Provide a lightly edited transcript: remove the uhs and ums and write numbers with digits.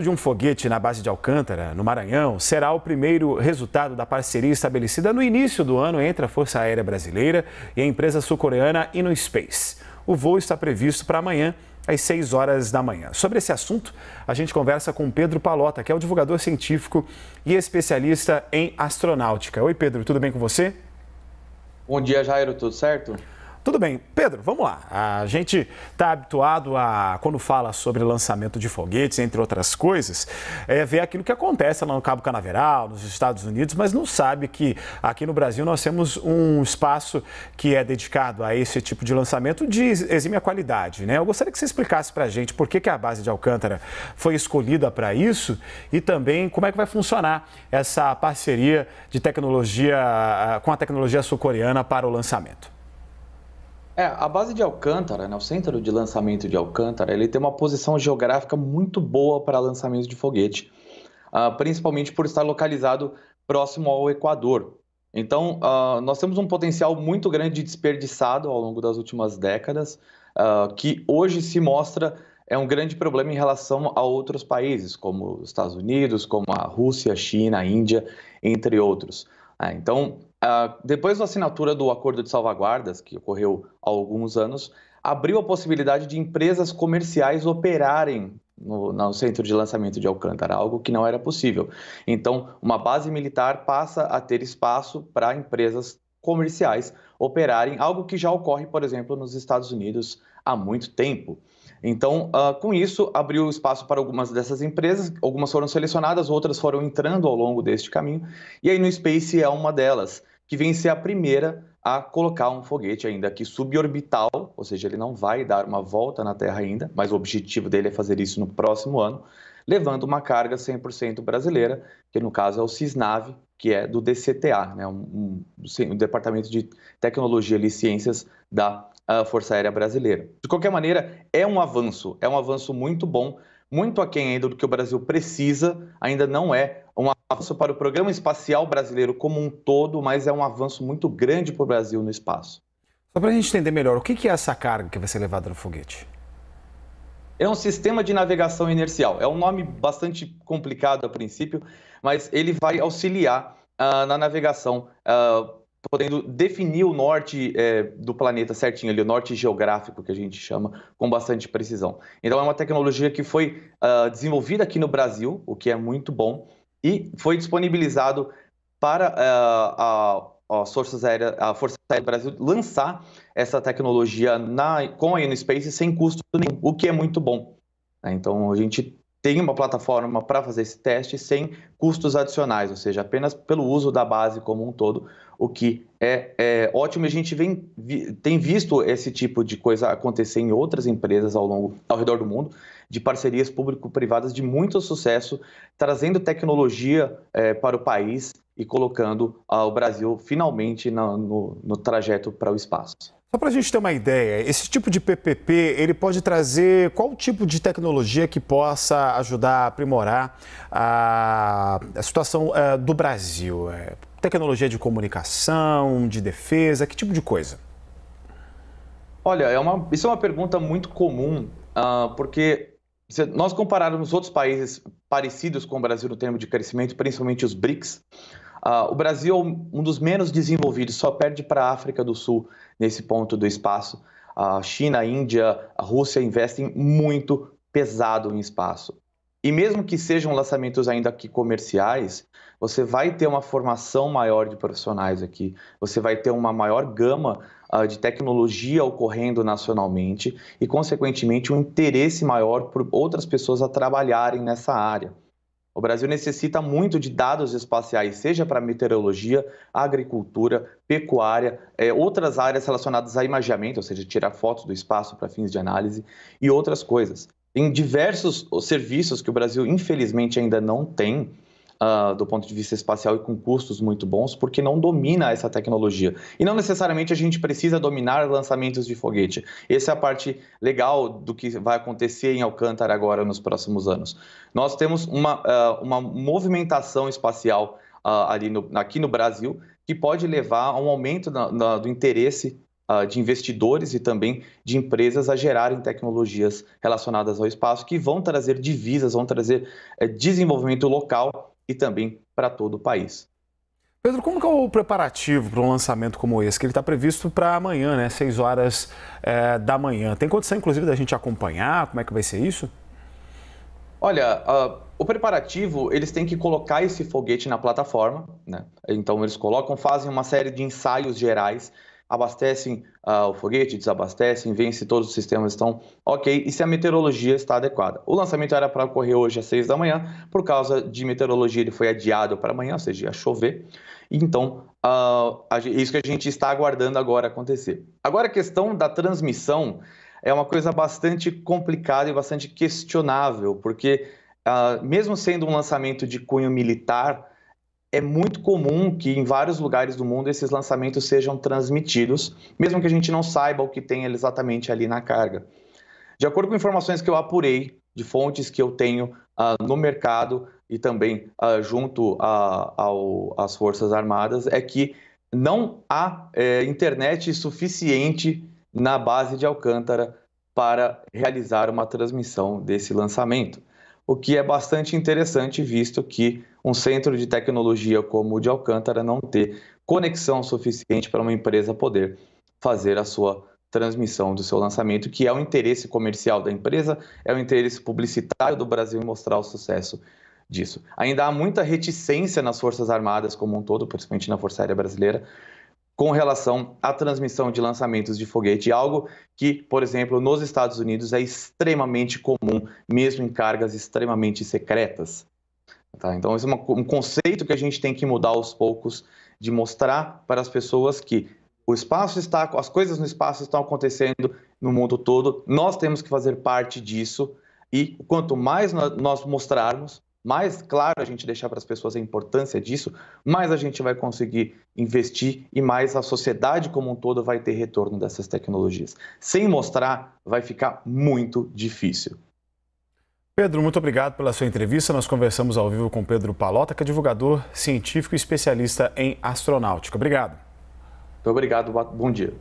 De um foguete na base de Alcântara, no Maranhão, será o primeiro resultado da parceria estabelecida no início do ano entre a Força Aérea Brasileira e a empresa sul-coreana Innospace. O voo está previsto para amanhã, às 6 horas da manhã. Sobre esse assunto, a gente conversa com Pedro Palota, que é o divulgador científico e especialista em astronáutica. Oi, Pedro, tudo bem com você? Bom dia, Jairo, tudo certo? Tudo bem. Pedro, vamos lá. A gente está habituado a, quando fala sobre lançamento de foguetes, entre outras coisas, ver aquilo que acontece lá no Cabo Canaveral, nos Estados Unidos, mas não sabe que aqui no Brasil nós temos um espaço que é dedicado a esse tipo de lançamento de exímia qualidade, né? Eu gostaria que você explicasse para a gente por que a base de Alcântara foi escolhida para isso e também como é que vai funcionar essa parceria de tecnologia com a tecnologia sul-coreana para o lançamento. A base de Alcântara, né, o centro de lançamento de Alcântara, ele tem uma posição geográfica muito boa para lançamento de foguete, principalmente por estar localizado próximo ao Equador. Então, nós temos um potencial muito grande desperdiçado ao longo das últimas décadas, que hoje se mostra um grande problema em relação a outros países, como os Estados Unidos, como a Rússia, a China, a Índia, entre outros. Então, depois da assinatura do Acordo de Salvaguardas, que ocorreu há alguns anos, abriu a possibilidade de empresas comerciais operarem no centro de lançamento de Alcântara, algo que não era possível. Então, uma base militar passa a ter espaço para empresas comerciais operarem, algo que já ocorre, por exemplo, nos Estados Unidos há muito tempo. Então, com isso, abriu espaço para algumas dessas empresas, algumas foram selecionadas, outras foram entrando ao longo deste caminho, e a Innospace é uma delas, que vem ser a primeira a colocar um foguete ainda aqui suborbital, ou seja, ele não vai dar uma volta na Terra ainda, mas o objetivo dele é fazer isso no próximo ano, levando uma carga 100% brasileira, que no caso é o Cisnave, que é do DCTA, né, um Departamento de Tecnologia e Ciências da Força Aérea Brasileira. De qualquer maneira, é um avanço muito bom, muito aquém ainda do que o Brasil precisa, ainda não é um avanço para o programa espacial brasileiro como um todo, mas é um avanço muito grande para o Brasil no espaço. Só para a gente entender melhor, o que é essa carga que vai ser levada no foguete? É um sistema de navegação inercial. É um nome bastante complicado a princípio, mas ele vai auxiliar na navegação, podendo definir o norte do planeta certinho, ali, o norte geográfico, que a gente chama, com bastante precisão. Então, é uma tecnologia que foi desenvolvida aqui no Brasil, o que é muito bom, e foi disponibilizado para a Força Aérea do Brasil lançar essa tecnologia com a Innospace sem custo nenhum, o que é muito bom. Então, a gente tem uma plataforma para fazer esse teste sem custos adicionais, ou seja, apenas pelo uso da base como um todo, o que é ótimo. A gente tem visto esse tipo de coisa acontecer em outras empresas ao redor do mundo, de parcerias público-privadas de muito sucesso, trazendo tecnologia para o país e colocando o Brasil finalmente no trajeto para o espaço. Só para a gente ter uma ideia, esse tipo de PPP, ele pode trazer qual tipo de tecnologia que possa ajudar a aprimorar a situação do Brasil? Tecnologia de comunicação, de defesa, que tipo de coisa? Olha, isso é uma pergunta muito comum, porque se nós compararmos outros países parecidos com o Brasil no termo de crescimento, principalmente os BRICS, o Brasil é um dos menos desenvolvidos, só perde para a África do Sul nesse ponto do espaço. A China, a Índia, a Rússia investem muito pesado em espaço. E mesmo que sejam lançamentos ainda aqui comerciais, você vai ter uma formação maior de profissionais aqui, você vai ter uma maior gama de tecnologia ocorrendo nacionalmente e, consequentemente, um interesse maior por outras pessoas a trabalharem nessa área. O Brasil necessita muito de dados espaciais, seja para meteorologia, agricultura, pecuária, outras áreas relacionadas a imageamento, ou seja, tirar fotos do espaço para fins de análise e outras coisas. Tem diversos serviços que o Brasil, infelizmente, ainda não tem do ponto de vista espacial e com custos muito bons, porque não domina essa tecnologia. E não necessariamente a gente precisa dominar lançamentos de foguete. Essa é a parte legal do que vai acontecer em Alcântara agora nos próximos anos. Nós temos uma movimentação espacial aqui no Brasil que pode levar a um aumento do interesse de investidores e também de empresas a gerarem tecnologias relacionadas ao espaço que vão trazer divisas, vão trazer desenvolvimento local e também para todo o país. Pedro, como que é o preparativo para um lançamento como esse? Que ele está previsto para amanhã, né? 6 horas da manhã. Tem condição, inclusive, da gente acompanhar? Como é que vai ser isso? Olha, o preparativo, eles têm que colocar esse foguete na plataforma, né? Então eles colocam, fazem uma série de ensaios gerais, abastecem o foguete, desabastecem, veem se todos os sistemas estão ok e se a meteorologia está adequada. O lançamento era para ocorrer hoje às 6 da manhã, por causa de meteorologia ele foi adiado para amanhã, ou seja, ia chover. Então, isso que a gente está aguardando agora acontecer. Agora a questão da transmissão é uma coisa bastante complicada e bastante questionável, porque mesmo sendo um lançamento de cunho militar, é muito comum que em vários lugares do mundo esses lançamentos sejam transmitidos, mesmo que a gente não saiba o que tem exatamente ali na carga. De acordo com informações que eu apurei, de fontes que eu tenho no mercado e também junto às Forças Armadas, é que não há internet suficiente na base de Alcântara para realizar uma transmissão desse lançamento, o que é bastante interessante, visto que um centro de tecnologia como o de Alcântara não ter conexão suficiente para uma empresa poder fazer a sua transmissão do seu lançamento, que é o interesse comercial da empresa, é o interesse publicitário do Brasil em mostrar o sucesso disso. Ainda há muita reticência nas Forças Armadas como um todo, principalmente na Força Aérea Brasileira, com relação à transmissão de lançamentos de foguete, algo que, por exemplo, nos Estados Unidos é extremamente comum, mesmo em cargas extremamente secretas. Tá? Então, esse é um conceito que a gente tem que mudar aos poucos, de mostrar para as pessoas que o espaço as coisas no espaço estão acontecendo no mundo todo, nós temos que fazer parte disso, e quanto mais nós mostrarmos, mais claro a gente deixar para as pessoas a importância disso, mais a gente vai conseguir investir e mais a sociedade como um todo vai ter retorno dessas tecnologias. Sem mostrar, vai ficar muito difícil. Pedro, muito obrigado pela sua entrevista. Nós conversamos ao vivo com Pedro Pallotta, que é divulgador científico e especialista em astronáutica. Obrigado. Muito obrigado, bom dia.